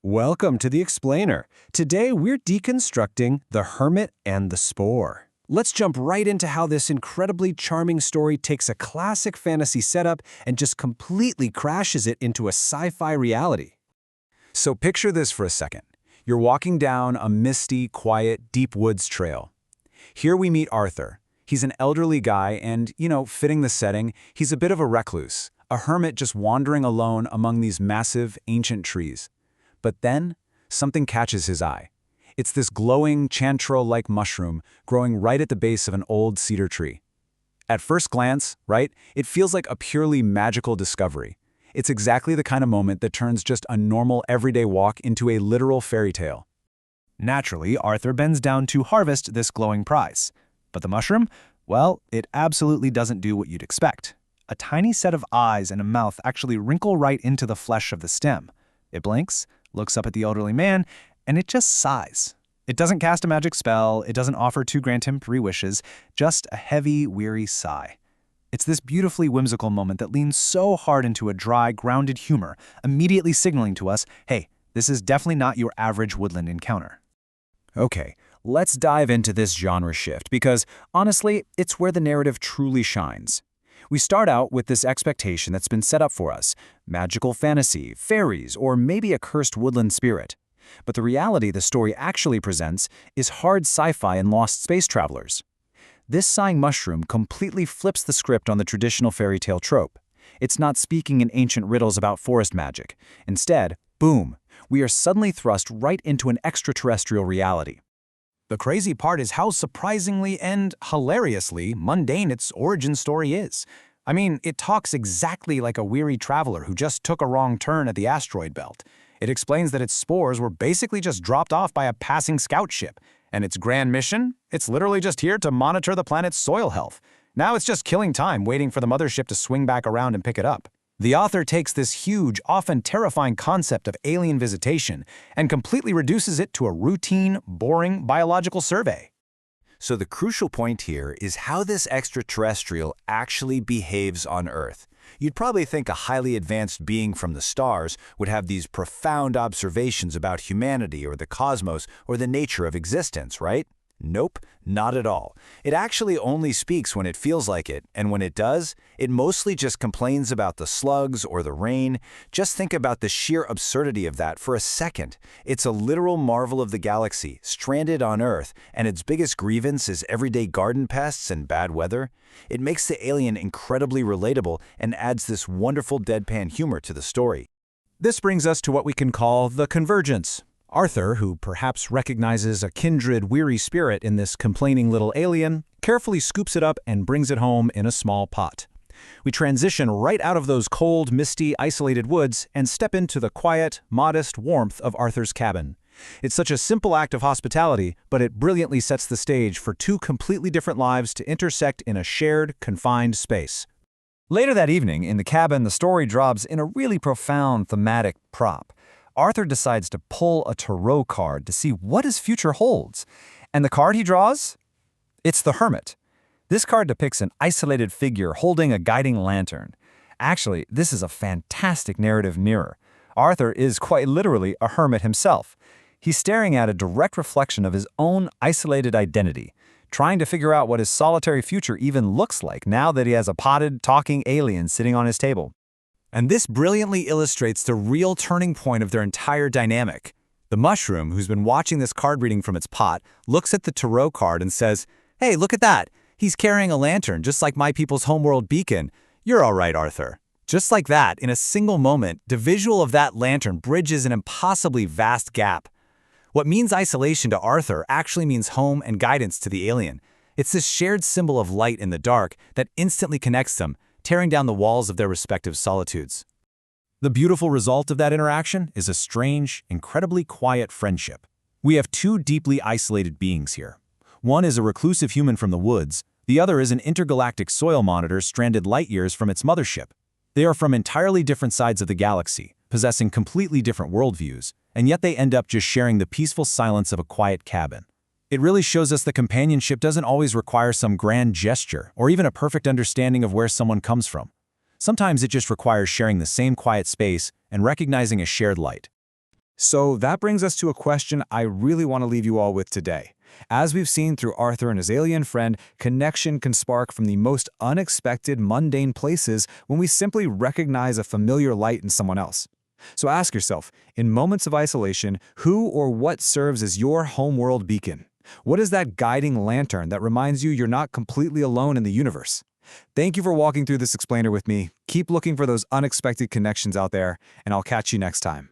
Welcome to the Explainer. Today we're deconstructing the Hermit and the Spore. Let's jump right into how this incredibly charming story takes a classic fantasy setup and just completely crashes it into a sci-fi reality. So picture this for a second. You're walking down a misty, quiet, deep woods trail. Here we meet Arthur. He's an elderly guy and, fitting the setting, he's a bit of a recluse, a hermit just wandering alone among these massive, ancient trees. But then, something catches his eye. It's this glowing, chanterelle-like mushroom growing right at the base of an old cedar tree. At first glance, right, it feels like a purely magical discovery. It's exactly the kind of moment that turns just a normal, everyday walk into a literal fairy tale. Naturally, Arthur bends down to harvest this glowing prize. But the mushroom? Well, it absolutely doesn't do what you'd expect. A tiny set of eyes and a mouth actually wrinkle right into the flesh of the stem. It blinks, looks up at the elderly man, and it just sighs. It doesn't cast a magic spell, it doesn't offer to grant him 3 wishes, just a heavy, weary sigh. It's this beautifully whimsical moment that leans so hard into a dry, grounded humor, immediately signaling to us, hey, this is definitely not your average woodland encounter. Okay, let's dive into this genre shift because, honestly, it's where the narrative truly shines. We start out with this expectation that's been set up for us, magical fantasy, fairies, or maybe a cursed woodland spirit. But the reality the story actually presents is hard sci-fi and lost space travelers. This sighing mushroom completely flips the script on the traditional fairy tale trope. It's not speaking in ancient riddles about forest magic. Instead, boom, we are suddenly thrust right into an extraterrestrial reality. The crazy part is how surprisingly and hilariously mundane its origin story is. I mean, it talks exactly like a weary traveler who just took a wrong turn at the asteroid belt. It explains that its spores were basically just dropped off by a passing scout ship. And its grand mission? It's literally just here to monitor the planet's soil health. Now it's just killing time waiting for the mothership to swing back around and pick it up. The author takes this huge, often terrifying concept of alien visitation and completely reduces it to a routine, boring biological survey. So the crucial point here is how this extraterrestrial actually behaves on Earth. You'd probably think a highly advanced being from the stars would have these profound observations about humanity or the cosmos or the nature of existence, right? Nope, not at all. It actually only speaks when it feels like it, and when it does, it mostly just complains about the slugs or the rain. Just think about the sheer absurdity of that for a second. It's a literal marvel of the galaxy, stranded on Earth, and its biggest grievance is everyday garden pests and bad weather. It makes the alien incredibly relatable and adds this wonderful deadpan humor to the story. This brings us to what we can call the convergence. Arthur, who perhaps recognizes a kindred weary spirit in this complaining little alien, carefully scoops it up and brings it home in a small pot. We transition right out of those cold, misty, isolated woods and step into the quiet, modest warmth of Arthur's cabin. It's such a simple act of hospitality, but it brilliantly sets the stage for 2 completely different lives to intersect in a shared, confined space. Later that evening, in the cabin, the story drops in a really profound thematic prop. Arthur decides to pull a tarot card to see what his future holds. And the card he draws? It's the Hermit. This card depicts an isolated figure holding a guiding lantern. Actually, this is a fantastic narrative mirror. Arthur is quite literally a hermit himself. He's staring at a direct reflection of his own isolated identity, trying to figure out what his solitary future even looks like now that he has a potted, talking alien sitting on his table. And this brilliantly illustrates the real turning point of their entire dynamic. The mushroom, who's been watching this card reading from its pot, looks at the tarot card and says, "Hey, look at that! He's carrying a lantern, just like my people's homeworld beacon. You're all right, Arthur." Just like that, in a single moment, the visual of that lantern bridges an impossibly vast gap. What means isolation to Arthur actually means home and guidance to the alien. It's this shared symbol of light in the dark that instantly connects them, tearing down the walls of their respective solitudes. The beautiful result of that interaction is a strange, incredibly quiet friendship. We have 2 deeply isolated beings here. One is a reclusive human from the woods, the other is an intergalactic soil monitor stranded light years from its mothership. They are from entirely different sides of the galaxy, possessing completely different worldviews, and yet they end up just sharing the peaceful silence of a quiet cabin. It really shows us that companionship doesn't always require some grand gesture or even a perfect understanding of where someone comes from. Sometimes it just requires sharing the same quiet space and recognizing a shared light. So that brings us to a question I really want to leave you all with today. As we've seen through Arthur and his alien friend, connection can spark from the most unexpected, mundane places when we simply recognize a familiar light in someone else. So ask yourself, in moments of isolation, who or what serves as your homeworld beacon? What is that guiding lantern that reminds you you're not completely alone in the universe? Thank you for walking through this explainer with me. Keep looking for those unexpected connections out there, and I'll catch you next time.